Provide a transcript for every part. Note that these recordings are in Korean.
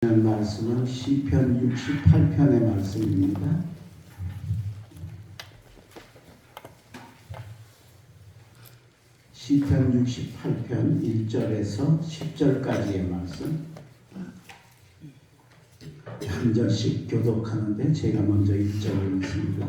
말씀은 시편 68편의 말씀입니다. 시편 68편 1절에서 10절까지의 말씀 한 절씩 교독하는데 제가 먼저 1절을 읽습니다.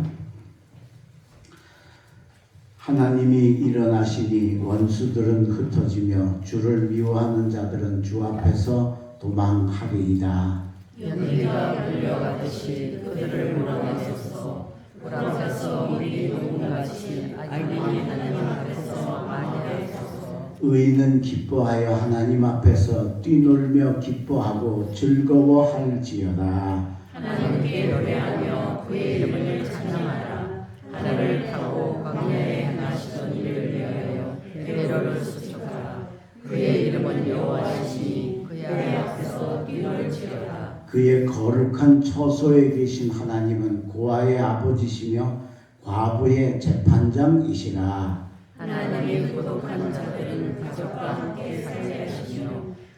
하나님이 일어나시니 원수들은 흩어지며 주를 미워하는 자들은 주 앞에서 도망하리이다. 연기가 끌려가듯이 그들을 몰아내소서. 물 앞에서 우리 누군가같이 악인이 하나님 앞에서 만회하소서. 의인은 기뻐하여 하나님 앞에서 뛰놀며 기뻐하고 즐거워할지어다. 하나님께 노래하며 그의 이름을 찬양하라. 하늘을 타고 광야에 행하시던 이를 위하여 베드로를 수축하라. 그의 이름은 여호와시니 그의 앞에서 뛰놀지어다. 그의 거룩한 처소에 계신 하나님은 고아의 아버지시며 과부의 재판장이시라. 하나님이 고독한 자들은 가족과 함께 살게 하시며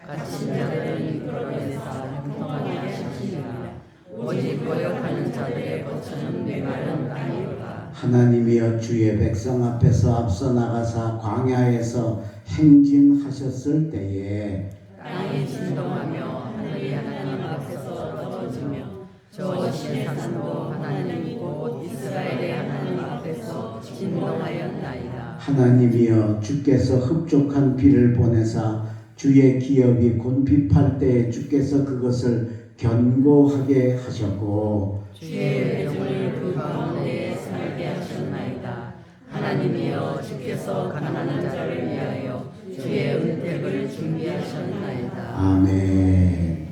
갇힌 자들은 이끌어내사 형통하게 하시니라. 오직 거역하는 자들의 거처는 메마른 땅이로다. 하나님이여 주의 백성 앞에서 앞서 나가사 광야에서 행진하셨을 때에 땅이 진동하며 하늘이 하나님 앞에서 떨어지며 저 시내산도 하나님 곧 이스라엘의 하나님 앞에서 진동하였나이다. 하나님이여 주께서 흡족한 비를 보내사 주의 기업이 곤핍할 때에 주께서 그것을 견고하게 하셨고 주의 백성을 그 가운데 살게 하셨나이다. 하나님이여 주께서 가난한 자를 위하여 주의 은택을 준비하셨나이다. 아멘.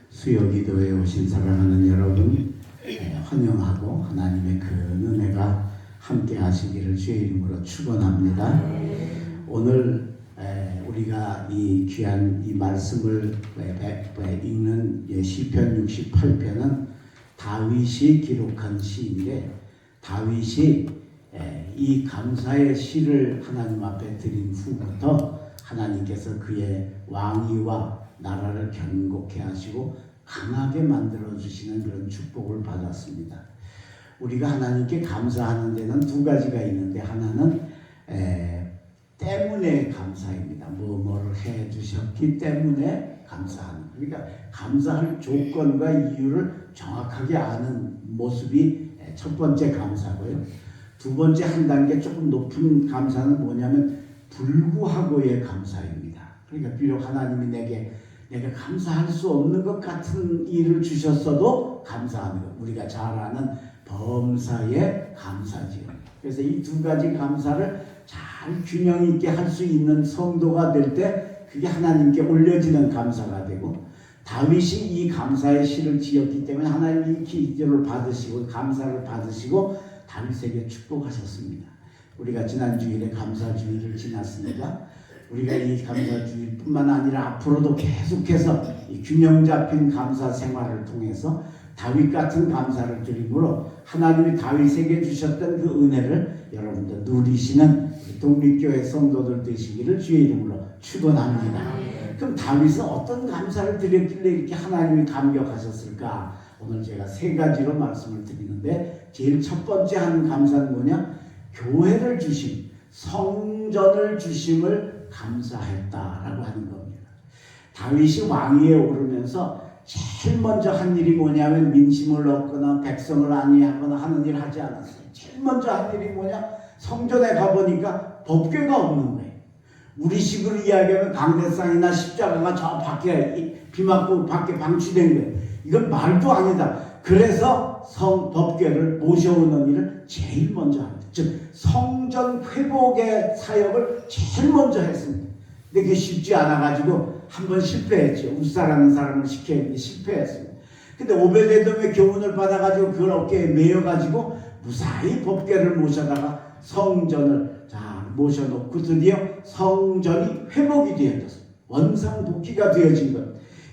수요기도에 오신 사랑하는 여러분 환영하고 하나님의 그 은혜가 함께 하시기를 주의 이름으로 축원합니다. 오늘 우리가 이 귀한 이 말씀을 읽는 시편 68편은 다윗이 기록한 시인데 다윗이 이 감사의 시를 하나님 앞에 드린 후부터 하나님께서 그의 왕위와 나라를 견고케 하시고 강하게 만들어 주시는 그런 축복을 받았습니다. 우리가 하나님께 감사하는 데는 두 가지가 있는데 하나는 때문에 감사입니다. 뭐를 해 주셨기 때문에 감사하는. 그러니까 감사할 조건과 이유를 정확하게 아는 모습이 첫 번째 감사고요. 두 번째 한 단계 조금 높은 감사는 뭐냐면 불구하고의 감사입니다. 그러니까 비록 하나님이 내가 감사할 수 없는 것 같은 일을 주셨어도 감사하는 것. 우리가 잘 아는 범사의 감사지요. 그래서 이 두 가지 감사를 잘 균형 있게 할 수 있는 성도가 될 때 그게 하나님께 올려지는 감사가 되고 다윗이 이 감사의 시를 지었기 때문에 하나님이 기도를 받으시고 감사를 받으시고 다윗에게 축복하셨습니다. 우리가 지난 주일에 감사주일을 지났으니까 우리가 이 감사주일뿐만 아니라 앞으로도 계속해서 이 균형 잡힌 감사 생활을 통해서 다윗 같은 감사를 드림으로 하나님이 다윗에게 주셨던 그 은혜를 여러분들 누리시는 독립교회 성도들 되시기를 주의 이름으로 축원합니다. 그럼 다윗은 어떤 감사를 드렸길래 이렇게 하나님이 감격하셨을까? 오늘 제가 세 가지로 말씀을 드리는데 제일 첫 번째 하는 감사는 뭐냐? 교회를 주심, 성전을 주심을 감사했다라고 하는 겁니다. 다윗이 왕위에 오르면서 제일 먼저 한 일이 뭐냐면 민심을 얻거나 백성을 안위하거나 하는 일 하지 않았어요. 제일 먼저 한 일이 뭐냐? 성전에 가보니까 법궤가 없는 거예요. 우리식으로 이야기하면 강대상이나 십자가가 저 밖에 비 맞고 밖에 방치된 거예요. 이건 말도 아니다. 그래서 법궤를 모셔오는 일을 제일 먼저 합니다. 즉 성전 회복의 사역을 제일 먼저 했습니다. 근데 그게 쉽지 않아가지고 한번 실패했죠. 웃사라는 사람을 시켰는데 실패했습니다. 근데 오베데돔의 교훈을 받아가지고 그걸 어깨에 메어가지고 무사히 법궤를 모셔다가 성전을 모셔놓고 드디어 성전이 회복이 되어졌습니다. 원상복귀가 되어진 것.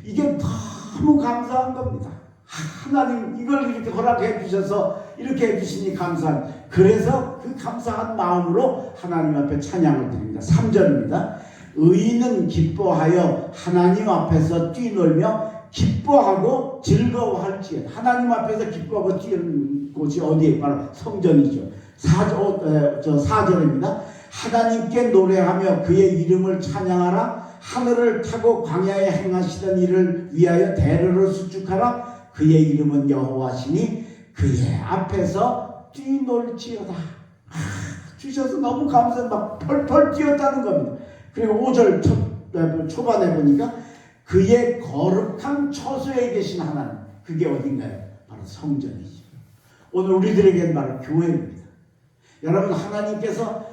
이게 너무 감사한 겁니다. 하나님 이걸 이렇게 허락해 주셔서 이렇게 해주시니 감사합니다. 그래서 그 감사한 마음으로 하나님 앞에 찬양을 드립니다. 3절입니다. 의인은 기뻐하여 하나님 앞에서 뛰놀며 기뻐하고 즐거워할지. 하나님 앞에서 기뻐하고 뛰는 곳이 어디에? 바로 성전이죠. 4절입니다. 하나님께 노래하며 그의 이름을 찬양하라. 하늘을 타고 광야에 행하시던 일을 위하여 대로를 수축하라. 그의 이름은 여호와시니 그의 앞에서 뛰놀지어다. 주셔서 너무 감사해서 막 펄펄 뛰었다는 겁니다. 그리고 5절 초반에 보니까 그의 거룩한 처소에 계신 하나님, 그게 어딘가요? 바로 성전이죠. 오늘 우리들에게는 바로 교회입니다. 여러분, 하나님께서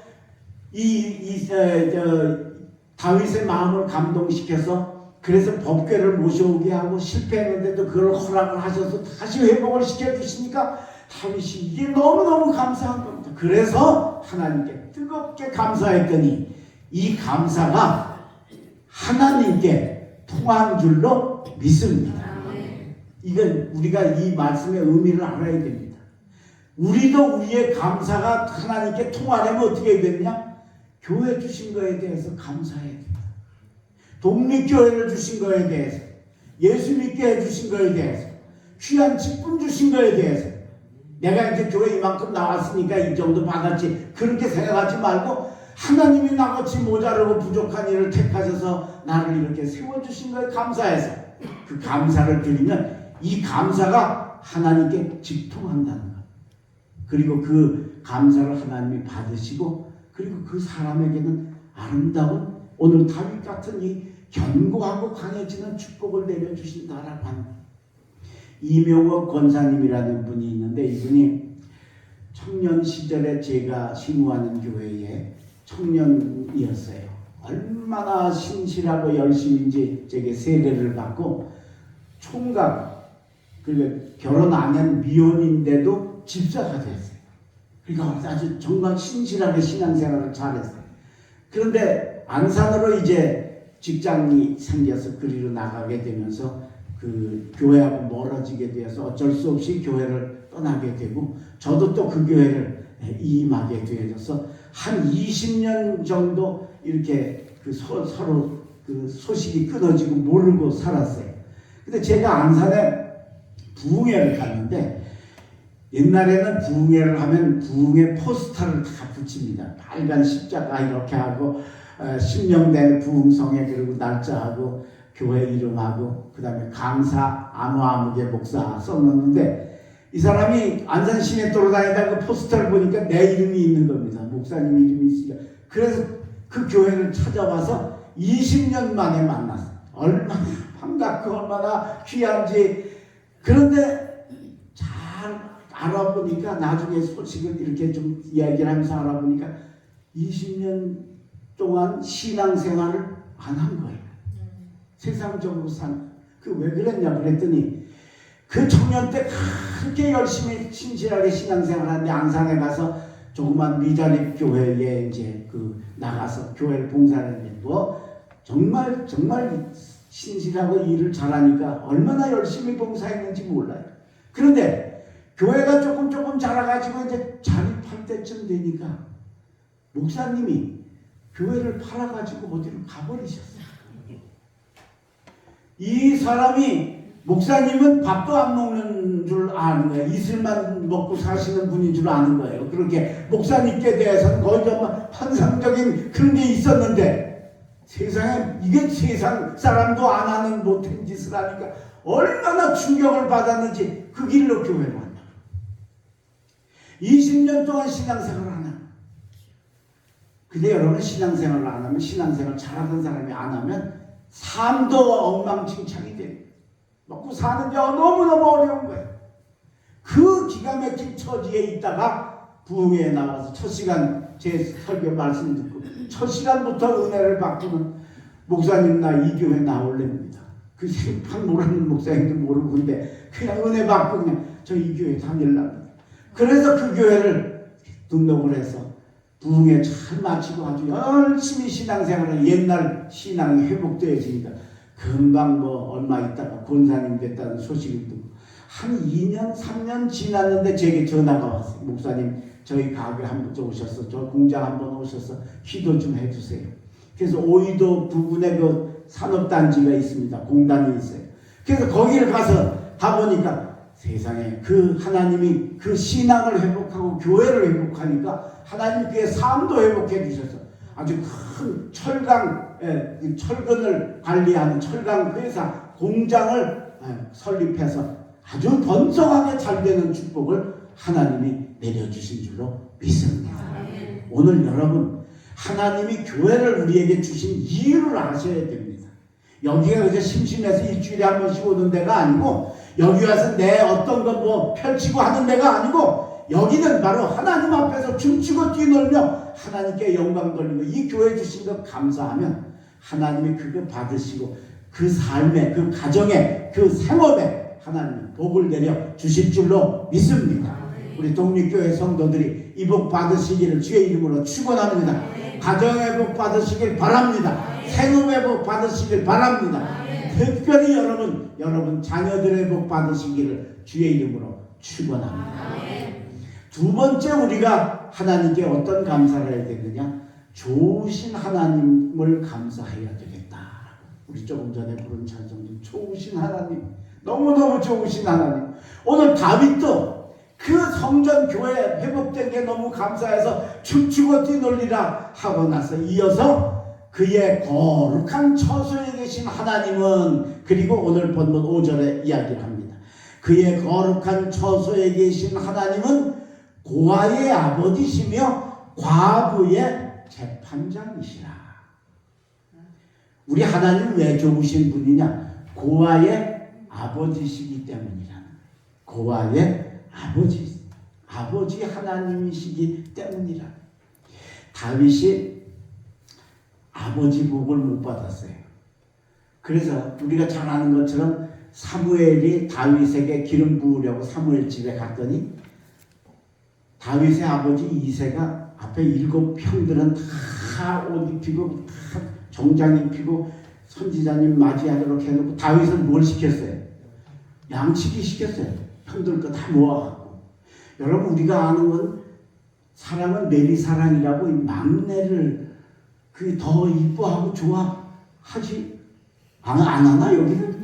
다윗의 마음을 감동시켜서 그래서 법궤를 모셔오게 하고 실패했는데도 그걸 허락을 하셔서 다시 회복을 시켜주시니까 다윗이 이게 너무너무 감사한 겁니다. 그래서 하나님께 뜨겁게 감사했더니 이 감사가 하나님께 통한 줄로 믿습니다. 이건 우리가 이 말씀의 의미를 알아야 됩니다. 우리도 우리의 감사가 하나님께 통하려면 어떻게 되느냐? 교회 주신 거에 대해서 감사해야 됩니다. 독립교회를 주신 거에 대해서, 예수 믿게 해주신 거에 대해서, 귀한 직분 주신 거에 대해서, 내가 이제 교회 이만큼 나왔으니까 이 정도 받았지, 그렇게 생각하지 말고 하나님이 나같이 모자르고 부족한 일을 택하셔서 나를 이렇게 세워주신 거에 감사해서 그 감사를 드리면 이 감사가 하나님께 직통한다는 것. 그리고 그 감사를 하나님이 받으시고 그리고 그 사람에게는 아름다운 오늘 다윗 같은 이 견고하고 강해지는 축복을 내려주신다라고 합니다. 이명옥 권사님이라는 분이 있는데 이분이 청년 시절에 제가 신무하는 교회에 청년이었어요. 얼마나 신실하고 열심인지 제게 세례를 받고 총각, 그리고 결혼 안 한 미혼인데도 집사가 됐어요. 그러니까 아주 정말 신실하게 신앙생활을 잘했어요. 그런데 안산으로 이제 직장이 생겨서 그리로 나가게 되면서 그 교회하고 멀어지게 되어서 어쩔 수 없이 교회를 떠나게 되고 저도 또 그 교회를 이임하게 되어서 한 20년 정도 이렇게 서로 그 소식이 끊어지고 모르고 살았어요. 근데 제가 안산에 부흥회를 갔는데 옛날에는 부흥회를 하면 부흥회 포스터를 다 붙입니다. 빨간 십자가 이렇게 하고 신명된 부흥성에 그리고 날짜하고 교회 이름하고 그 다음에 강사 아무개 목사 써놓는데 이 사람이 안산 시내 돌아다니다 그 포스터를 보니까 내 이름이 있는 겁니다. 목사님 이름이 있으니까. 그래서 그 교회를 찾아와서 20년 만에 만났어요. 얼마나 반갑고 얼마나 귀한지. 그런데 잘 알아보니까 나중에 소식을 이렇게 좀 이야기를 하면서 알아보니까 20년 동안 신앙생활을 안 한 거예요. 세상적으로 산. 그 왜 그랬냐 그랬더니 그 청년 때 그렇게 열심히 신실하게 신앙생활 하는데 안산에 가서 조그만 미자립 교회에 이제 나가서 교회를 봉사하는데 정말 신실하고 일을 잘하니까 얼마나 열심히 봉사했는지 몰라요. 그런데 교회가 조금 자라가지고 이제 자립할 때쯤 되니까 목사님이 교회를 팔아가지고 어디로 가버리셨어요. 이 사람이 목사님은 밥도 안 먹는 줄 아는 거예요. 이슬만 먹고 사시는 분인 줄 아는 거예요. 그렇게 목사님께 대해서는 거의 정말 환상적인 그런 게 있었는데 세상에 이게 세상 사람도 안 하는 못한 짓을 하니까 얼마나 충격을 받았는지 그 길로 교회를 왔다. 20년 동안 신앙생활을 안 하면 근데 여러분 신앙생활을 안 하면 신앙생활 잘하던 사람이 안 하면 삶도 엉망진창이 돼요. 먹고 사는 게 너무너무 어려운 거예요. 그 기가 막힌 처지에 있다가 부흥회에 나와서 첫 시간 제 설교 말씀 듣고 첫 시간부터 은혜를 받고는 목사님 나 이 교회 나올랍니다. 그 생판 모르는 목사님도 모르고 근데 그냥 은혜 받고 그냥 저 이 교회 다닐랍니다. 그래서 그 교회를 등록을 해서 부흥회 잘 마치고 아주 열심히 신앙생활을 옛날 신앙이 회복되어지니까 금방 얼마 있다가 권사님 됐다는 소식을 듣고 한 2년 3년 지났는데 제게 전화가 왔어요. 목사님 저희 가게 한번 오셔서 저 공장 한번 오셔서 기도 좀 해주세요. 그래서 오이도 부근에 그 산업단지가 있습니다. 공단이 있어요. 그래서 거기를 가보니까 세상에 그 하나님이 그 신앙을 회복하고 교회를 회복하니까 하나님 그의 삶도 회복해 주셔서 아주 큰 철근을 관리하는 철강 회사 공장을 설립해서 아주 번성하게 잘 되는 축복을 하나님이 내려주신 줄로 믿습니다. 오늘 여러분 하나님이 교회를 우리에게 주신 이유를 아셔야 됩니다. 여기가 그저 심심해서 일주일에 한 번씩 오는 데가 아니고 여기 와서 내 어떤 거 뭐 펼치고 하는 데가 아니고 여기는 바로 하나님 앞에서 춤추고 뛰놀며 하나님께 영광 돌리고 이 교회 주신 것 감사하면 하나님이 그거 받으시고 그 삶에 그 가정에 그 생업에 하나님 복을 내려 주실 줄로 믿습니다. 우리 독립교회 성도들이 이 복 받으시기를 주의 이름으로 축원합니다. 가정의 복 받으시길 바랍니다. 생업의 복 받으시길 바랍니다. 특별히 여러분 자녀들의 복 받으시기를 주의 이름으로 축원합니다. 두 번째 우리가 하나님께 어떤 감사를 해야 되느냐? 좋으신 하나님을 감사해야 되겠다. 우리 조금 전에 부른 찬송도 좋으신 하나님, 너무너무 좋으신 하나님. 오늘 다윗도 그 성전 교회 회복된 게 너무 감사해서 춤추고 뛰놀리라 하고 나서 이어서 그의 거룩한 처소에 계신 하나님은, 그리고 오늘 본문 5절에 이야기를 합니다. 그의 거룩한 처소에 계신 하나님은 고아의 아버지시며 과부의 재판장이시라. 우리 하나님 왜 좋으신 분이냐? 고아의 아버지시기 때문이라는 거예요. 고아의 아버지 하나님이시기 때문이라. 다윗이 아버지 복을 못 받았어요. 그래서 우리가 잘 아는 것처럼 사무엘이 다윗에게 기름 부으려고 사무엘 집에 갔더니 다윗의 아버지 이새가 앞에 7 형들은 다 옷 입히고 다 정장 입히고 선지자님 맞이하도록 해놓고 다윗은 뭘 시켰어요? 양치기 시켰어요. 형들 거 다 모아갖고. 여러분 우리가 아는 건 사랑은 내리사랑이라고 이 막내를 그 더 이뻐하고 좋아하지 안 하나 여기는?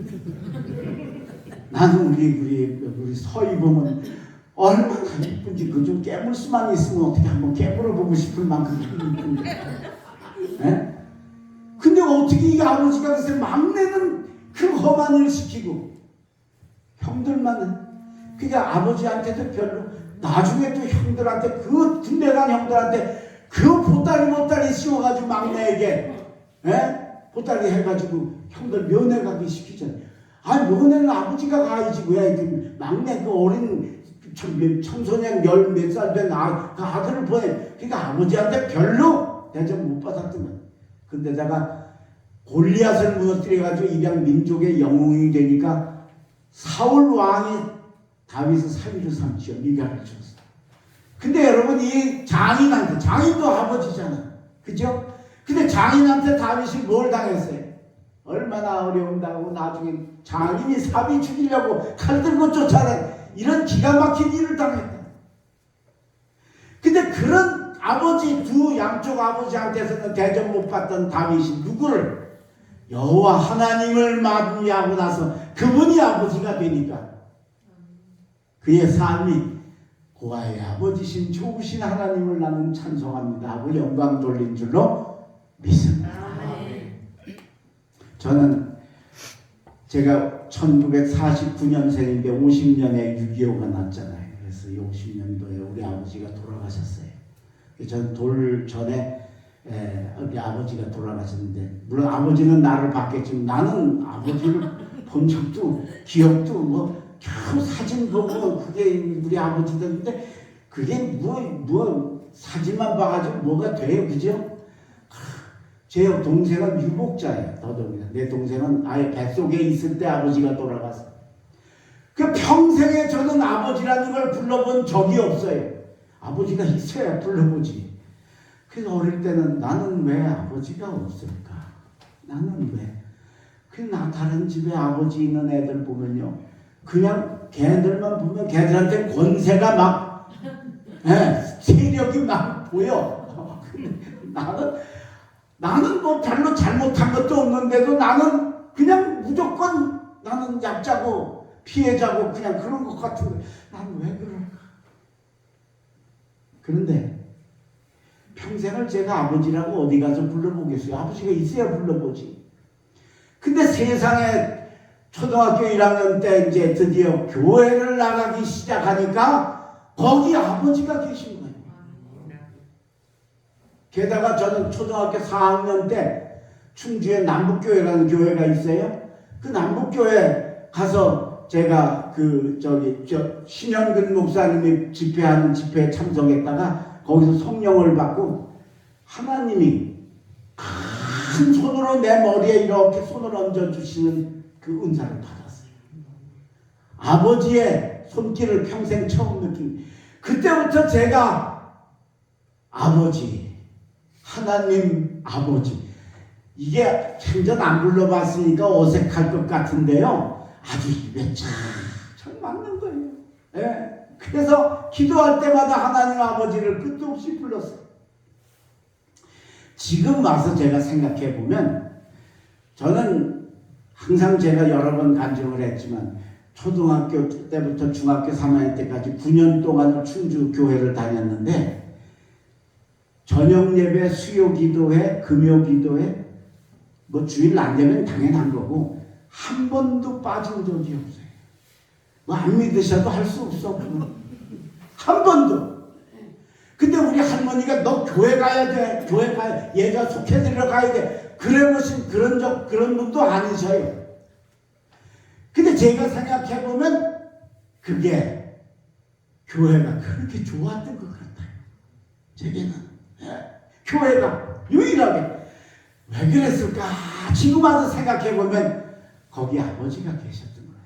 나는 우리 서희 보면 얼마나 이쁜지 그 좀 깨물 수만 있으면 어떻게 한번 깨물어 보고 싶을 만큼 이쁜데. 예? 근데 어떻게 이 아버지가 글쎄 막내는 그 험한 일 시키고 형들만 그러니까 아버지한테도 별로 나중에 또 형들한테 그 군대 간 형들한테 그 보따리 씌워가지고 막내에게 보따리 해가지고 형들 면회 가기 시키잖아요. 면회는 아버지가 가야지 왜 그 막내 그 어린 청소년 10 몇 살 된 그 아들을 보내. 그러니까 아버지한테 별로 대접 못 받았더만. 근데다가 골리앗을 무너뜨려가지고 입양 민족의 영웅이 되니까 사울 왕이 다윗을 사위로 삼지요. 미갈을 줬어. 근데 여러분 이 장인도 아버지잖아. 그죠? 근데 장인한테 다윗이 뭘 당했어요? 얼마나 어려움 당하고 나중에 장인이 사위 죽이려고 칼 들고 쫓아내 이런 기가 막힌 일을 당했다. 근데 그런 아버지 두 양쪽 아버지한테서는 대접 못 받던 다윗이 누구를? 여호와 하나님을 맞이하고 나서 그분이 아버지가 되니까 그의 삶이 고아의 아버지신 좋으신 하나님을 나는 찬송합니다 하고 영광 돌린 줄로 믿습니다. 저는 제가 1949년생인데 50년에 6.25가 났잖아요. 그래서 50년도에 우리 아버지가 돌아가셨어요. 저는 돌 전에 우리 아버지가 돌아가셨는데 물론 아버지는 나를 봤겠지만 나는 아버지를 본 적도 기억도 뭐 겨우 사진 보고 그게 우리 아버지들인데 그게 뭐 사진만 봐가지고 뭐가 돼요, 그죠? 제 동생은 유복자예요. 더더군다나 내 동생은 아예 뱃속에 있을 때 아버지가 돌아가서 그 평생에 저는 아버지라는 걸 불러본 적이 없어요. 아버지가 있어야 불러보지. 그래서 어릴 때는 나는 왜 아버지가 없을까? 나는 왜? 나 다른 집에 아버지 있는 애들 보면요, 그냥 걔들만 보면 걔들한테 권세가 막 세력이 막 보여. 나는 뭐 별로 잘못한 것도 없는데도 나는 그냥 무조건 나는 약자고 피해자고 그냥 그런 것 같은데 나는 왜 그럴까? 그런데 평생을 제가 아버지라고 어디 가서 불러보겠어요? 아버지가 있어야 불러보지. 근데 세상에 초등학교 1학년 때 이제 드디어 교회를 나가기 시작하니까 거기 아버지가 계신 거예요. 게다가 저는 초등학교 4학년 때 충주에 남북교회라는 교회가 있어요. 그 남북교회 가서 제가 신현근 목사님이 집회하는 집회에 참석했다가 거기서 성령을 받고 하나님이 큰 손으로 내 머리에 이렇게 손을 얹어주시는 그 은사를 받았어요. 아버지의 손길을 평생 처음 느낀 그때부터 제가 아버지, 하나님 아버지, 이게 생전 안 불러봤으니까 어색할 것 같은데요. 아주 입에 잘 맞는 거예요. 예. 그래서 기도할 때마다 하나님 아버지를 끝도 없이 불렀어요. 지금 와서 제가 생각해 보면 저는 항상 제가 여러 번 간증을 했지만 초등학교 때부터 중학교 3학년 때까지 9년 동안 충주 교회를 다녔는데 저녁 예배, 수요 기도회, 금요 기도회 뭐 주일 안 되면 당연한 거고 한 번도 빠진 적이 없어요. 뭐 안 믿으셔도 할 수 없어. 한 번도. 근데 우리 할머니가 너 교회 가야 돼. 교회 가야 얘가 속해 들어가야 돼. 그래 보신 그런 분도 아니셔요. 근데 제가 생각해 보면 그게 교회가 그렇게 좋았던 것 같아요. 제게는. 교회가 유일하게 왜 그랬을까? 지금 와서 생각해 보면 거기 아버지가 계셨던 거예요.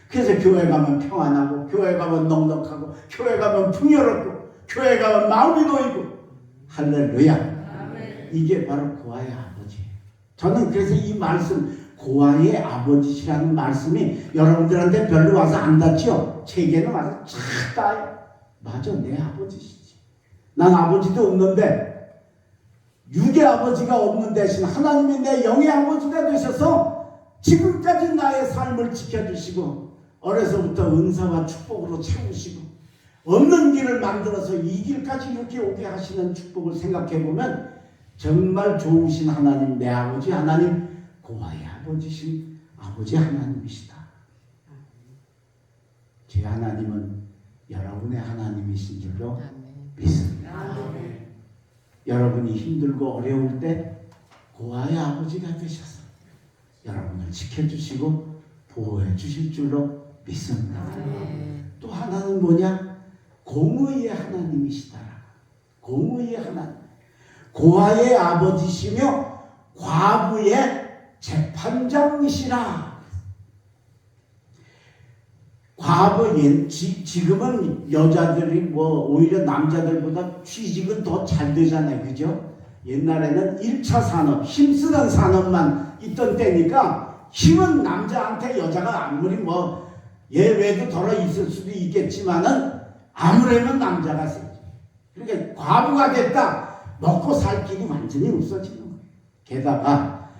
그래서 교회 가면 평안하고, 교회 가면 넉넉하고, 교회 가면 풍요롭고, 교회 가면 마음이 놓이고, 할렐루야. 이게 바로 고아의 아버지예요. 저는 그래서 이 말씀, 고아의 아버지시라는 말씀이 여러분들한테 별로 와서 안 닿죠? 책에는 와서 착 닿아요. 맞아, 내 아버지시지. 난 아버지도 없는데 육의 아버지가 없는 대신 하나님이 내 영의 아버지가 되셔서 지금까지 나의 삶을 지켜주시고 어려서부터 은사와 축복으로 채우시고 없는 길을 만들어서 이 길까지 이렇게 오게 하시는 축복을 생각해보면 정말 좋으신 하나님, 내 아버지 하나님, 고아의 아버지신 아버지 하나님이시다. 제 하나님은 여러분의 하나님이신 줄로 믿습니다. 여러분이 힘들고 어려울 때 고아의 아버지가 되셔서 여러분을 지켜주시고 보호해 주실 줄로 믿습니다. 또 하나는 뭐냐? 공의의 하나님이시다. 공의의 하나님. 고아의 아버지시며 과부의 재판장이시라. 과부, 지금은 여자들이 뭐 오히려 남자들보다 취직은 더 잘 되잖아요. 그죠? 옛날에는 1차 산업, 힘쓰는 산업만 있던 때니까 힘은 남자한테 여자가 아무리 뭐 예외도 덜어 있을 수도 있겠지만은 아무래도 남자가 세지. 그러니까 과부가 됐다. 먹고 살 길이 완전히 없어지는 거예요. 게다가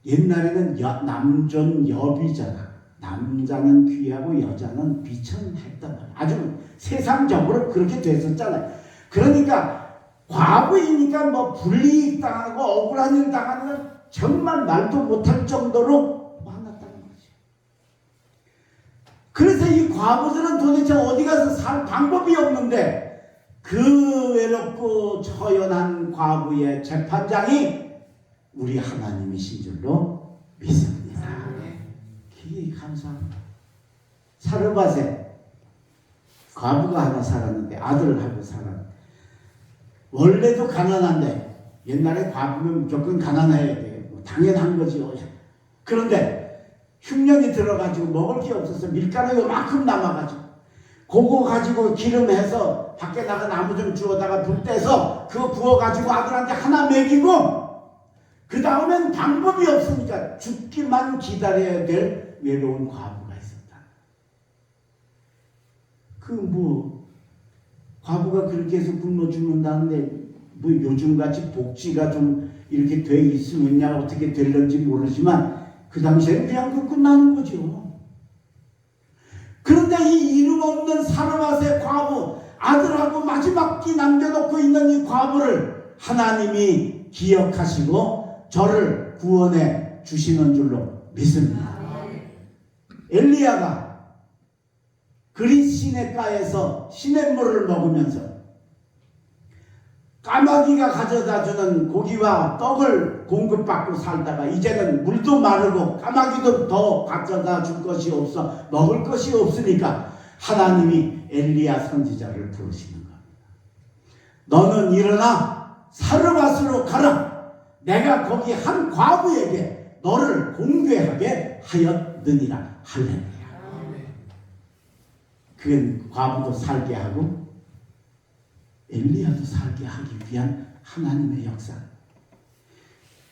옛날에는 남존여비잖아. 남자는 귀하고 여자는 비천했단 말이야. 아주 세상적으로 그렇게 됐었잖아요. 그러니까 과부이니까 뭐 불이익당하고 억울한 일 당하는 건 정말 말도 못할 정도로 많았다는 거죠. 그래서 이 과부들은 도대체 어디 가서 살 방법이 없는데 그 외롭고 처연한 과부의 재판장이 우리 하나님이신 줄로 믿습니다. 감사합니다. 사르밧에 과부가 하나 살았는데 아들하고 살았는데 원래도 가난한데 옛날에 과부면 무조건 가난해야 돼요. 뭐 당연한 거지요. 그런데 흉년이 들어가지고 먹을 게 없어서 밀가루 요만큼 남아가지고 그거 가지고 기름해서 밖에 나가 나무 좀 주워다가 불 떼서 그거 구워가지고 아들한테 하나 먹이고 그 다음엔 방법이 없으니까 죽기만 기다려야 될 외로운 과부가 있었다. 과부가 그렇게 해서 굶어 죽는다는데 뭐 요즘같이 복지가 좀 이렇게 돼 있으면야 어떻게 될는지 모르지만 그 당시에는 그냥 그 끝나는 거죠. 그런데 이 이름 없는 사르밧의 과부, 아들하고 마지막 끼 남겨놓고 있는 이 과부를 하나님이 기억하시고 저를 구원해 주시는 줄로 믿습니다. 엘리야가 그리 시냇가에서 시냇물을 먹으면서 까마귀가 가져다주는 고기와 떡을 공급받고 살다가 이제는 물도 마르고 까마귀도 더 가져다 줄 것이 없어 먹을 것이 없으니까 하나님이 엘리야 선지자를 부르시는 겁니다. 너는 일어나 사르밧으로 가라. 내가 거기 한 과부에게 너를 공개하게 하였느니라. 할렐루야. 그건 과부도 살게 하고 엘리야도 살게 하기 위한 하나님의 역사.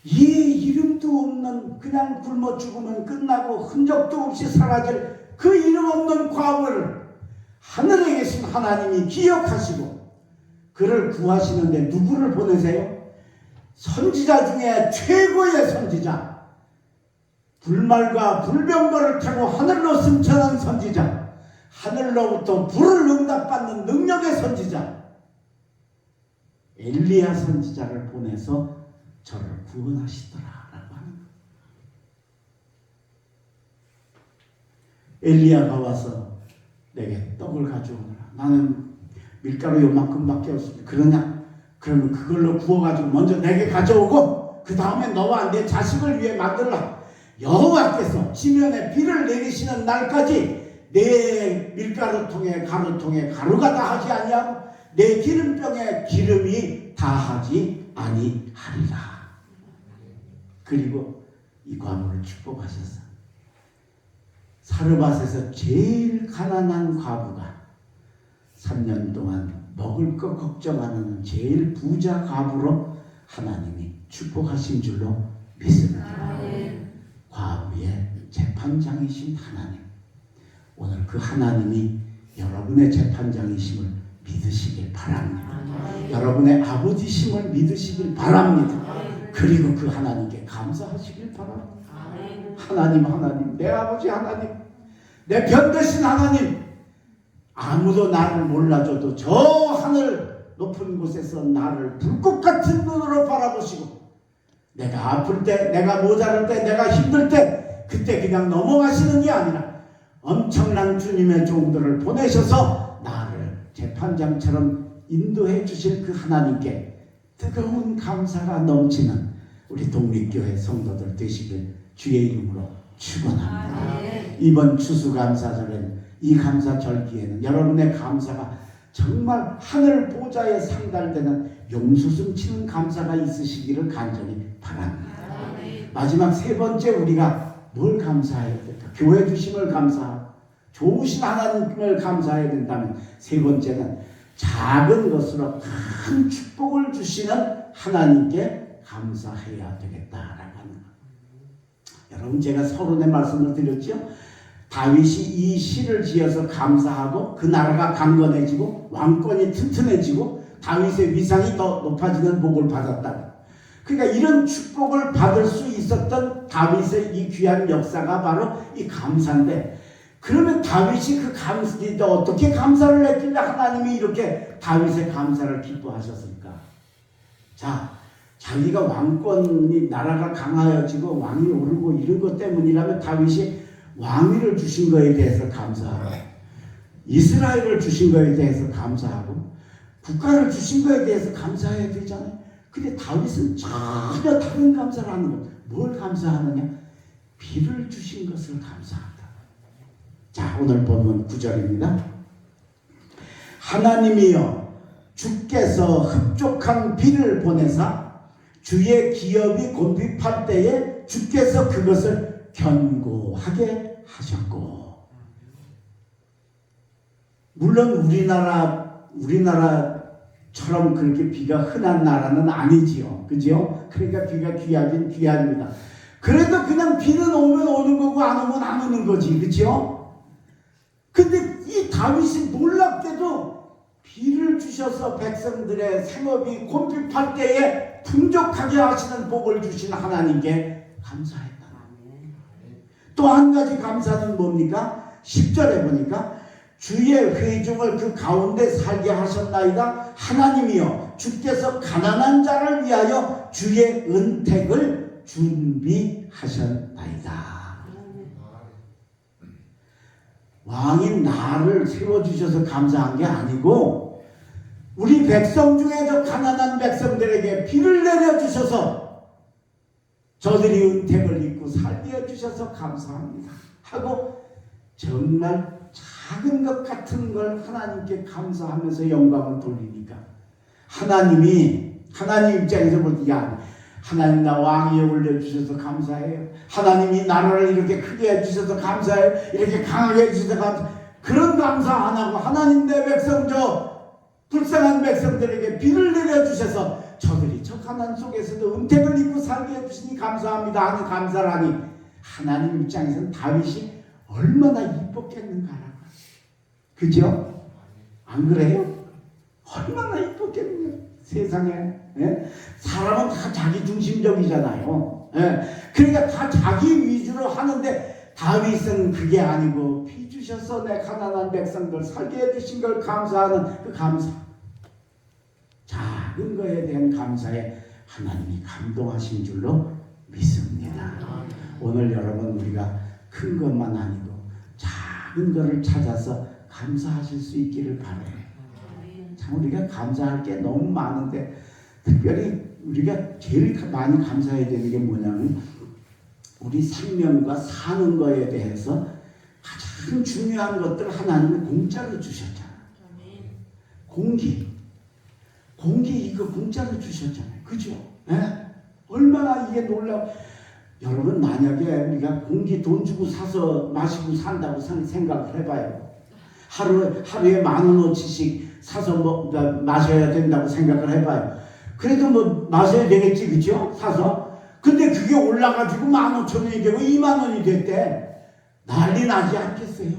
이 이름도 없는 그냥 굶어 죽으면 끝나고 흔적도 없이 사라질 그 이름 없는 과부를 하늘에 계신 하나님이 기억하시고 그를 구하시는데 누구를 보내세요? 선지자 중에 최고의 선지자, 불말과 불병거를 타고 하늘로 승천한 선지자, 하늘로부터 불을 응답받는 능력의 선지자 엘리야 선지자를 보내서 저를 구원하시더라라고 하는 거예요. 엘리야가 와서 내게 떡을 가져오느라 나는 밀가루 요만큼밖에 없습니다. 그러냐? 그러면 그걸로 구워가지고 먼저 내게 가져오고 그 다음에 너와 내 자식을 위해 만들라. 여호와께서 지면에 비를 내리시는 날까지 내 밀가루통에 가루통에 가루가 다하지 아니하고 내 기름병에 기름이 다하지 아니하리라. 그리고 이 과부를 축복하셨어. 사르밧에서 제일 가난한 과부가 3년 동안 먹을 거 걱정하는 제일 부자 과부로 하나님이 축복하신 줄로 믿습니다. 과부의 재판장이신 하나님, 오늘 그 하나님이 여러분의 재판장이심을 믿으시길 바랍니다. 여러분의 아버지심을 믿으시길 바랍니다. 그리고 그 하나님께 감사하시길 바랍니다. 하나님, 내 아버지 하나님, 내 변대신 하나님, 아무도 나를 몰라줘도 저 하늘 높은 곳에서 나를 불꽃 같은 눈으로 바라보시고 내가 아플 때, 내가 모자랄 때, 내가 힘들 때 그때 그냥 넘어가시는 게 아니라 엄청난 주님의 종들을 보내셔서 나를 재판장처럼 인도해 주실 그 하나님께 뜨거운 감사가 넘치는 우리 독립교회 성도들 되시길 주의 이름으로 축원합니다. 이번 추수감사절에는 이 감사절기에는 여러분의 감사가 정말 하늘 보좌에 상달되는 용수숨 치는 감사가 있으시기를 간절히 바랍니다. 마지막 세 번째 우리가 뭘 감사해야 될까? 교회 주심을 감사하고 좋으신 하나님을 감사해야 된다면 세 번째는 작은 것으로 큰 축복을 주시는 하나님께 감사해야 되겠다라고 하는 것. 여러분 제가 서론의 말씀을 드렸죠. 다윗이 이 시를 지어서 감사하고 그 나라가 강건해지고 왕권이 튼튼해지고 다윗의 위상이 더 높아지는 복을 받았다. 그러니까 이런 축복을 받을 수 있었던 다윗의 이 귀한 역사가 바로 이 감사인데, 그러면 다윗이 그 감사에 어떻게 감사를 했길래 하나님이 이렇게 다윗의 감사를 기뻐하셨을까? 자, 자기가 왕권이 나라가 강하여지고 왕이 오르고 이런 것 때문이라면 다윗이 왕위를 주신 거에 대해서 감사하고 이스라엘을 주신 거에 대해서 감사하고 국가를 주신 거에 대해서 감사해야 되잖아요. 근데 다윗은 전혀 다른 감사를 하는 거예요. 뭘 감사하느냐? 비를 주신 것을 감사한다. 자, 오늘 본문 9절입니다. 하나님이여 주께서 흡족한 비를 보내사 주의 기업이 곤핍할 때에 주께서 그것을 견고하게 하셨고, 물론 우리나라처럼 그렇게 비가 흔한 나라는 아니지요. 그죠? 그러니까 비가 귀하긴 귀합니다. 그래도 그냥 비는 오면 오는 거고 안 오면 안 오는 거지. 그죠? 근데 이 다윗이 놀랍게도 비를 주셔서 백성들의 생업이 곤핍할 때에 풍족하게 하시는 복을 주신 하나님께 감사했다. 또 한 가지 감사는 뭡니까? 10절에 보니까 주의 회중을 그 가운데 살게 하셨나이다. 하나님이여 주께서 가난한 자를 위하여 주의 은택을 준비하셨나이다. 왕인 나를 세워주셔서 감사한 게 아니고 우리 백성 중에 저 가난한 백성들에게 비를 내려주셔서 저들이 은택을 입고 살게 해주셔서 감사합니다 하고 정말 작은 것 같은 걸 하나님께 감사하면서 영광을 돌리니까 하나님 입장에서 볼 때 야, 하나님 나 왕위에 올려주셔서 감사해요. 하나님이 나라를 이렇게 크게 해주셔서 감사해요. 이렇게 강하게 해주셔서 감사해요. 그런 감사 안 하고 하나님 내 백성 저 불쌍한 백성들에게 비를 내려주셔서 저들이 저 가난 속에서도 은택을 입고 살게 해주시니 감사합니다 하는 감사를 하니 하나님 입장에서는 다윗이 얼마나 이뻤겠는가라고. 그죠? 안 그래요? 얼마나 이뻤겠는가 세상에. 예? 사람은 다 자기 중심적이잖아요. 예? 그러니까 다 자기 위주로 하는데 다윗은 그게 아니고 비 주셔서 내 가난한 백성들 살게 해주신 걸 감사하는 그 감사, 작은 거에 대한 감사에 하나님이 감동하신 줄로 믿습니다. 오늘 여러분 우리가 큰 것만 아니고 작은 거를 찾아서 감사하실 수 있기를 바라요. 참 우리가 감사할 게 너무 많은데 특별히 우리가 제일 많이 감사해야 되는 게 뭐냐면 우리 생명과 사는 거에 대해서 가장 중요한 것들 하나님은 공짜로 주셨잖아요. 공기 이거 공짜로 주셨잖아요. 그죠? 예? 얼마나 이게 놀라워. 여러분 만약에 우리가 공기 돈 주고 사서 마시고 산다고 생각을 해봐요. 하루에 10,000원어치씩 사서 마셔야 된다고 생각을 해봐요. 그래도 뭐 마셔야 되겠지, 그죠? 사서. 근데 그게 올라가지고 15,000원이 되고 20,000원이 됐대. 난리 나지 않겠어요?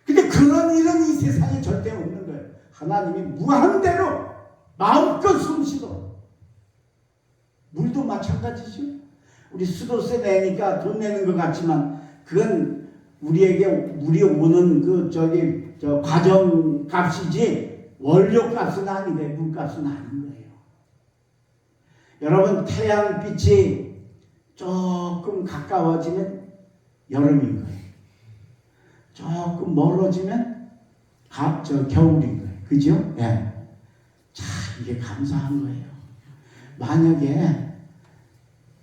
근데 그런 일은 이 세상에 절대 없는 거예요. 하나님이 무한대로 마음껏 숨쉬도록. 물도 마찬가지죠. 우리 수도세 내니까 돈 내는 것 같지만 그건 우리에게 물이 오는 저 과정 값이지 원료 값은 아니래. 물값은 아닌 거예요. 여러분 태양빛이 조금 가까워지면 여름인 거예요. 조금 멀어지면 겨울인 거예요. 그죠? 예. 자, 이게 감사한 거예요. 만약에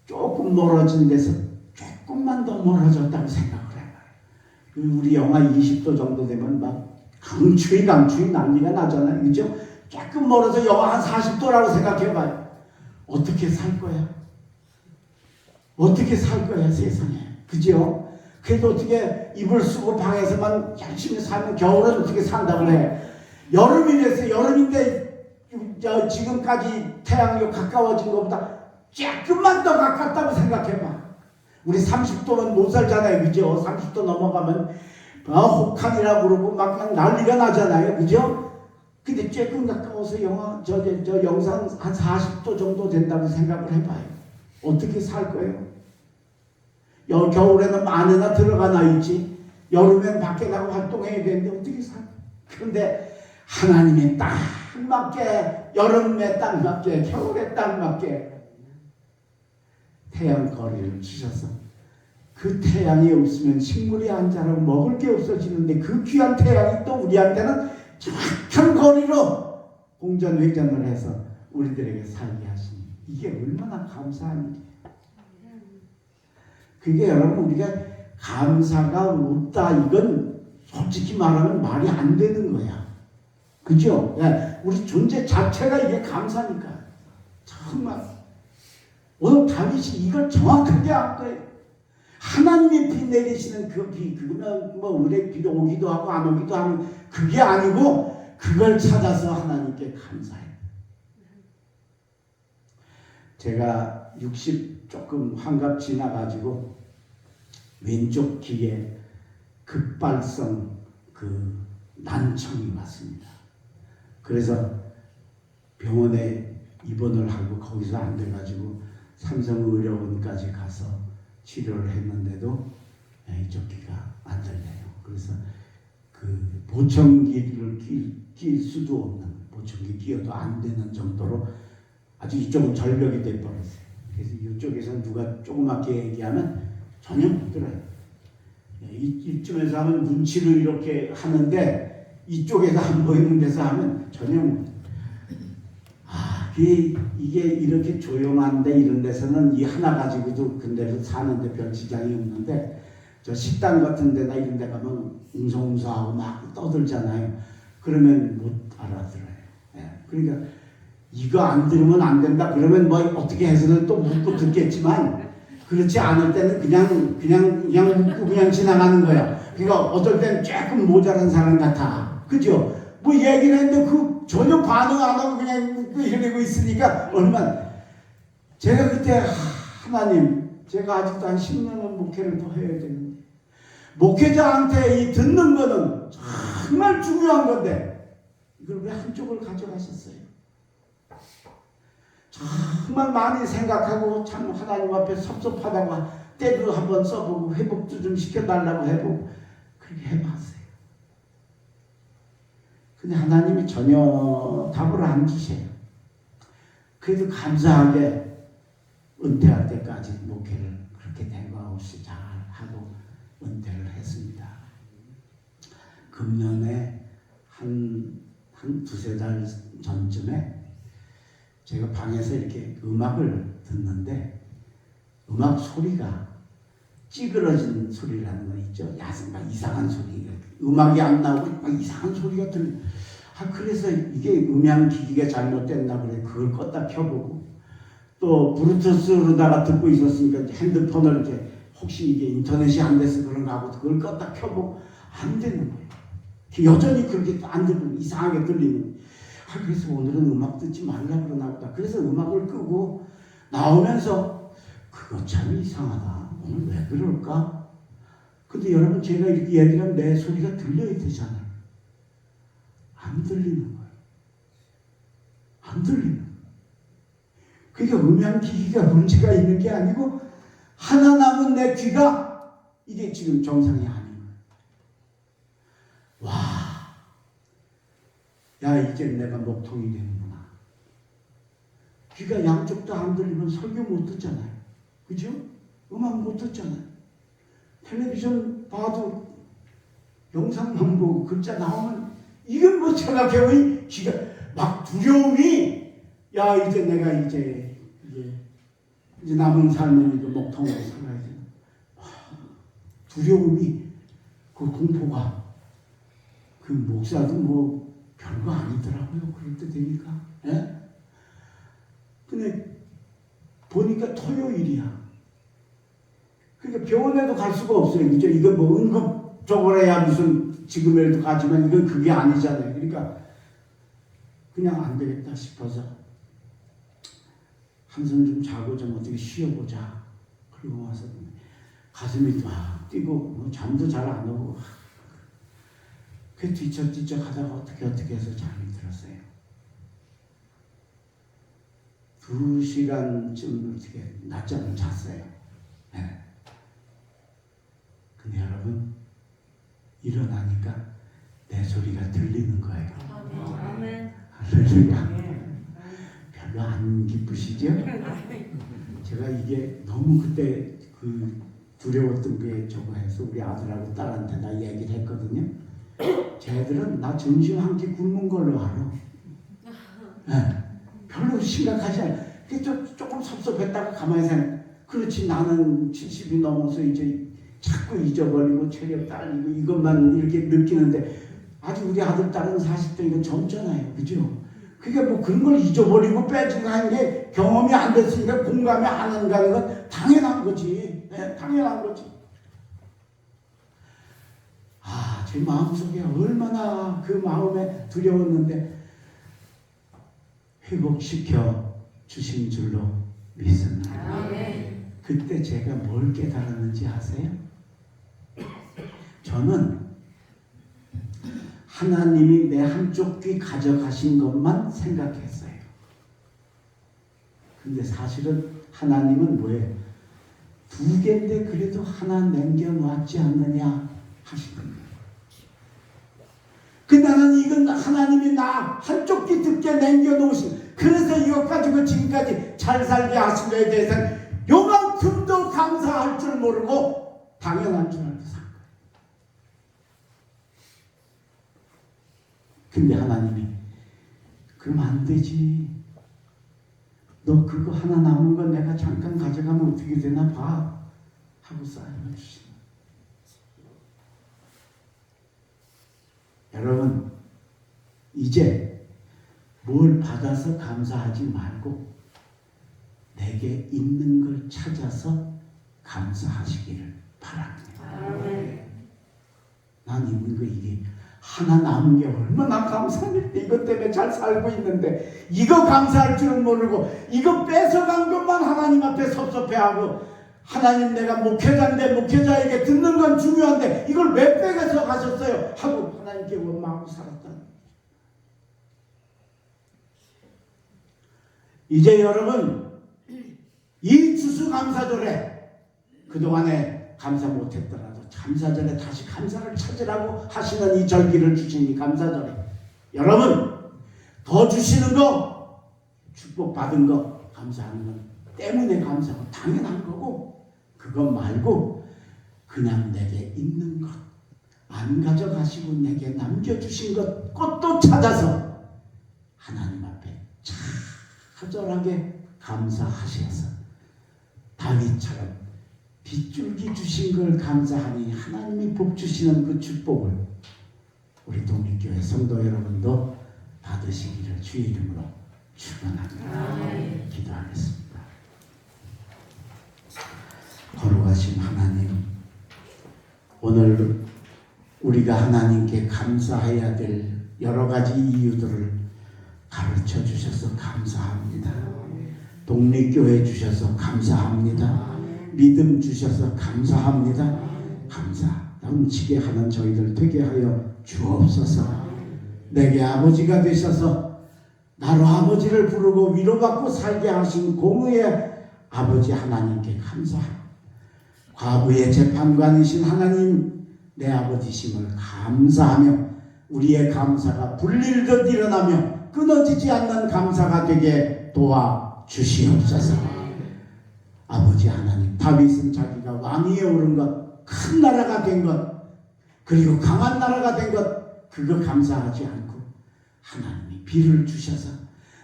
조금 멀어진 데서 조금만 더 멀어졌다고 생각을 해봐요. 우리 영하 20도 정도 되면 막 강추위 난리가 나잖아요. 그죠? 조금 멀어서 영하 한 40도라고 생각해봐요. 어떻게 살 거야? 어떻게 살 거야 세상에. 그죠? 그래도 어떻게 이불 쓰고 방에서만 열심히 살면 겨울은 어떻게 산다고 해. 여름이 됐어요. 여름인데 지금까지 태양이 가까워진 것보다 조금만 더 가깝다고 생각해봐. 우리 30도는 못 살잖아요. 그죠? 30도 넘어가면 혹한이라고 그러고 막 그냥 난리가 나잖아요. 그죠? 근데 조금 가까워서 영상 한 40도 정도 된다고 생각을 해봐요. 어떻게 살 거예요? 겨울에는 안에나 들어가나 있지. 여름엔 밖에 나가 활동해야 되는데 어떻게 살? 그런데 하나님이 딱 맞게, 여름에 딱 맞게, 겨울에 딱 맞게 태양 거리를 주셔서 그 태양이 없으면 식물이 안 자라고 먹을 게 없어지는데 그 귀한 태양이 또 우리한테는 정확한 거리로 공전회전을 해서 우리들에게 살게 하시니 이게 얼마나 감사한 일이에요. 그게 여러분 우리가 감사가 없다 이건 솔직히 말하면 말이 안 되는 거야. 그죠? 우리 존재 자체가 이게 감사니까. 정말 오늘 다윗이 이걸 정확하게 알 거예요. 하나님이 비 내리시는 그 비, 그거는 우리 비가 오기도 하고 안 오기도 하는 그게 아니고 그걸 찾아서 하나님께 감사해요. 제가 60 조금 환갑 지나가지고 왼쪽 귀에 급발성 난청이 왔습니다. 그래서 병원에 입원을 하고 거기서 안 돼가지고 삼성의료원까지 가서 치료를 했는데도 이쪽 귀가 안 들려요. 그래서 그 보청기를 낄 수도 없는, 보청기 끼어도 안 되는 정도로 아주 이쪽은 절벽이 돼버렸어요. 그래서 이쪽에서 누가 조그맣게 얘기하면 전혀 못 들어요. 이쯤에서 하면 눈치를 이렇게 하는데 이쪽에서 안 보이는 데서 하면 전혀 못. 이게 이렇게 조용한데 이런 데서는 이 하나 가지고도 근데도 사는데 별 지장이 없는데 저 식당 같은 데나 이런 데 가면 웅성웅성하고 막 떠들잖아요. 그러면 못 알아들어요. 그러니까 이거 안 들으면 안 된다 그러면 뭐 어떻게 해서는 또 묻고 듣겠지만 그렇지 않을 때는 그냥 묻고 그냥 지나가는 거야. 그러니까 어떨 때는 조금 모자란 사람 같아. 그죠? 뭐 얘기를 했는데 그 전혀 반응 안 하고 그냥 묻고 이러고 있으니까 얼마나. 제가 그때 하나님, 제가 아직도 한 10년은 목회를 더 해야 되는데 목회자한테 이 듣는 거는 정말 중요한 건데 이걸 왜 한쪽을 가져가셨어요? 정말 많이 생각하고 참 하나님 앞에 섭섭하다고 때도 한번 써보고 회복도 좀 시켜달라고 해보고 그렇게 해봤어요. 근데 하나님이 전혀 답을 안 주세요. 그래도 감사하게 은퇴할 때까지 목회를 그렇게 대과 없이 잘 하고 은퇴를 했습니다. 금년에 한 두세 달 전쯤에 제가 방에서 이렇게 음악을 듣는데 음악 소리가 찌그러진 소리라는 거 있죠. 막 이상한 소리. 음악이 안 나오고 막 이상한 소리가 들려. 그래서 이게 음향기기가 잘못됐나 그래. 그걸 껐다 켜보고 또 블루투스로다가 듣고 있었으니까 핸드폰을 이제 혹시 이게 인터넷이 안 돼서 그런가 하고 그걸 껐다 켜보고 안 되는 거예요. 여전히 그렇게 안 들리고 이상하게 들리는. 그래서 오늘은 음악 듣지 말라 그러나 보다. 그래서 음악을 끄고 나오면서 그거 참 이상하다. 오늘 왜 그럴까? 근데 여러분 제가 이렇게 얘기하면 내 소리가 들려야 되잖아요. 안 들리는 거예요. 안 들리는 거예요. 그러니까 음향기기가 문제가 있는 게 아니고 하나 남은 내 귀가 이게 지금 정상이 아닌 거예요. 와, 야 이제 내가 목통이 되는구나. 귀가 양쪽 다 안 들리면 설교 못 듣잖아요. 그죠? 음악 못 듣잖아요. 텔레비전 봐도 영상만 보고 글자 나오면 이건 뭐 생각해보니 귀가 막 두려움이 야 이제 내가 이제 남은 삶은 이제 목통으로 살아야 돼. 두려움이 그 공포가 그 목사도 뭐 별거 아니더라고요. 그럴 때 되니까. 예? 근데 보니까 토요일이야. 그러니까 병원에도 갈 수가 없어요. 그죠? 이거 뭐 응급적으로 해야 무슨 지금이라도 가지만 이건 그게 아니잖아요. 그러니까 그냥 안 되겠다 싶어서 한숨 좀 자고 좀 어떻게 쉬어보자. 그리고 와서 가슴이 막 뛰고 뭐 잠도 잘 안 오고 그 뒤척뒤척 하다가 어떻게 해서 잠이 들었어요. 2시간쯤 어떻게 낮잠을 잤어요. 네. 근데 여러분 일어나니까 내 소리가 들리는 거예요. 아멘. 할렐루야. 별로 안 기쁘시죠? 제가 이게 너무 그때 그 두려웠던 게 저거 해서 우리 아들하고 딸한테 나 얘기를 했거든요. 쟤들은 나 점심 한 끼 굶는 걸로 알아. 네. 별로 심각하지 않아. 조금 섭섭했다가 가만히 생각. 그렇지 나는 70이 넘어서 이제 자꾸 잊어버리고 체력 딸리고 이것만 이렇게 느끼는데 아직 우리 아들 딸은 40대니까 젊잖아요. 그죠? 그러니까 뭐 그런 걸 잊어버리고 빼주고 하는 게 경험이 안 됐으니까 공감이 안 한다는 건 당연한 거지. 네, 당연한 거지. 제 마음속에 얼마나 그 마음에 두려웠는데 회복시켜 주신 줄로 믿습니다. 아멘. 그때 제가 뭘 깨달았는지 아세요? 저는 하나님이 내 한쪽 귀 가져가신 것만 생각했어요. 근데 사실은 하나님은 뭐예요? 두 개인데 그래도 하나 남겨놓았지 않느냐 하시는 거예요. 그 나는 이건 하나님이 나 한쪽 귀 듣게 남겨놓으신, 그래서 이것 가지고 지금까지 잘 살게 하신 거에 대해서 요만큼도 감사할 줄 모르고 당연한 줄 알고 산 거예요. 근데 하나님이 그럼 안 되지. 너 그거 하나 남은 건 내가 잠깐 가져가면 어떻게 되나 봐 하고 쌓여주시는 거예요. 여러분, 이제 뭘 받아서 감사하지 말고 내게 있는 걸 찾아서 감사하시기를 바랍니다. 난 있는 거 이게 하나 남은 게 얼마나 감사합니까? 이것 때문에 잘 살고 있는데 이거 감사할 줄은 모르고 이거 뺏어간 것만 하나님 앞에 섭섭해하고, 하나님 내가 목회자인데 목회자에게 듣는 건 중요한데 이걸 왜 빼서 가셨어요? 하고 하나님께 원망하고 살았다는 거예요. 이제 여러분, 이 추수감사절에 그동안에 감사 못했더라도 감사절에 다시 감사를 찾으라고 하시는 이 절기를 주신 이 감사절에 여러분 더 주시는 거, 축복받은 거 감사하는 건 때문에 감사하고 당연한 거고, 그것 말고 그냥 내게 있는 것 안 가져가시고 내게 남겨주신 것 꽃도 찾아서 하나님 앞에 처절하게 감사하셔서 다윗처럼 빗줄기 주신 걸 감사하니 하나님이 복 주시는 그 축복을 우리 독립교회 성도 여러분도 받으시기를 주의 이름으로 축원합니다. 기도하겠습니다. 거룩하신 하나님, 오늘 우리가 하나님께 감사해야 될 여러 가지 이유들을 가르쳐 주셔서 감사합니다. 독립교회 주셔서 감사합니다. 믿음 주셔서 감사합니다. 감사 넘치게 하는 저희들 되게 하여 주옵소서. 내게 아버지가 되셔서 나로 아버지를 부르고 위로받고 살게 하신 공의의 아버지 하나님께 감사합니다. 과부의 재판관이신 하나님, 내 아버지심을 감사하며 우리의 감사가 불릴듯 일어나며 끊어지지 않는 감사가 되게 도와주시옵소서. 아버지 하나님, 다윗은 자기가 왕위에 오른 것, 큰 나라가 된 것, 그리고 강한 나라가 된 것, 그거 감사하지 않고 하나님이 비를 주셔서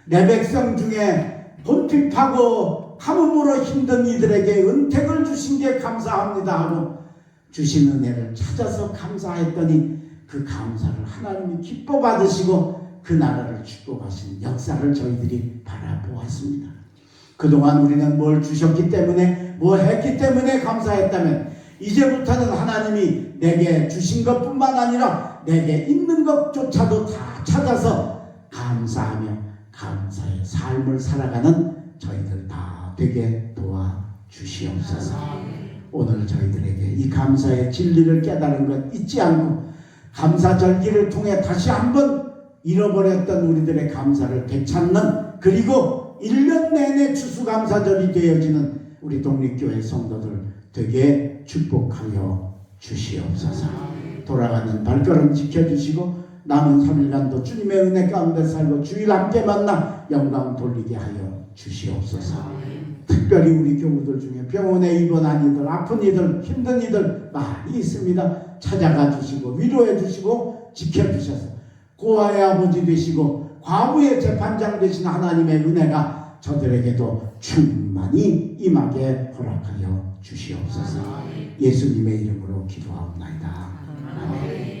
내 백성 중에 본핍하고 가뭄으로 힘든 이들에게 은택을 주신 게 감사합니다 하고 주신 은혜를 찾아서 감사했더니 그 감사를 하나님이 기뻐 받으시고 그 나라를 축복하신 역사를 저희들이 바라보았습니다. 그동안 우리는 뭘 주셨기 때문에, 뭘 했기 때문에 감사했다면 이제부터는 하나님이 내게 주신 것뿐만 아니라 내게 있는 것조차도 다 찾아서 감사하며 감사의 삶을 살아가는 저희들 다 되게 도와주시옵소서. 오늘 저희들에게 이 감사의 진리를 깨달은 것 잊지 않고 감사절기를 통해 다시 한번 잃어버렸던 우리들의 감사를 되찾는, 그리고 1년 내내 추수감사절이 되어지는 우리 독립교회 성도들 되게 축복하여 주시옵소서. 돌아가는 발걸음 지켜주시고 남은 3일간도 주님의 은혜 가운데 살고 주일 함께 만나 영광 돌리게 하여 주시옵소서. 특별히 우리 교우들 중에 병원에 입원한 이들, 아픈 이들, 힘든 이들 많이 있습니다. 찾아가 주시고 위로해 주시고 지켜주셔서 고아의 아버지 되시고 과부의 재판장 되신 하나님의 은혜가 저들에게도 충만히 임하게 허락하여 주시옵소서. 예수님의 이름으로 기도하옵나이다. 아멘.